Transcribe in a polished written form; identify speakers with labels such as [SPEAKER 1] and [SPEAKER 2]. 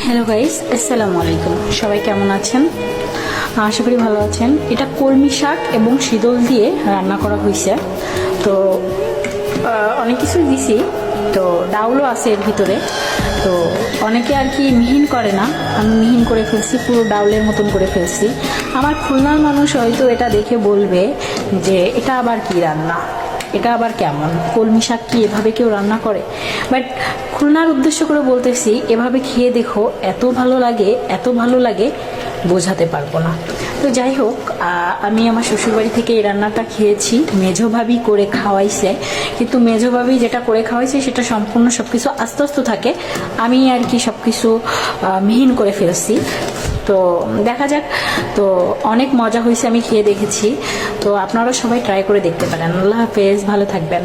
[SPEAKER 1] Hello guys, আসসালামু আলাইকুম। সবাই কেমন আছেন? আশা করি ভালো আছেন। এটা কলমি শাক এবং শীতল দিয়ে রান্না করা হয়েছে। তো অনেক কিছুই দিছি, তো ডাউলও আছে এর ভিতরে। তো অনেকে আর কি মিহিন করে না, আমি মিহিন করে ফেলছি, পুরো ডাউলের মতন করে ফেলছি। আমার খুলনার মানুষ হয়তো এটা দেখে বলবে যে এটা আবার কি রান্না, এটা আবার কেমন, কলমি শাক কি এভাবে কেউ রান্না করে? বাট খুলনার উদ্দেশ্য করে বলতেছি, এভাবে খেয়ে দেখো, এত ভালো লাগে, এত ভালো লাগে, বোঝাতে পারবো না। তো যাই হোক, আমি আমার শ্বশুরবাড়ি থেকে এই রান্নাটা খেয়েছি, মেজো ভাবি করে খাওয়াইছে। কিন্তু মেজো ভাবি যেটা করে খাওয়াইছে সেটা সম্পূর্ণ সবকিছু আস্তে আস্তে থাকে, আমি আর কি সবকিছু মিহিন করে ফেলছি। তো দেখা যাক। তো অনেক মজা হয়েছে, আমি খেয়ে দেখেছি। তো আপনারা সবাই ট্রাই করে দেখতে পারেন। আল্লাহ হাফেজ, ভালো থাকবেন।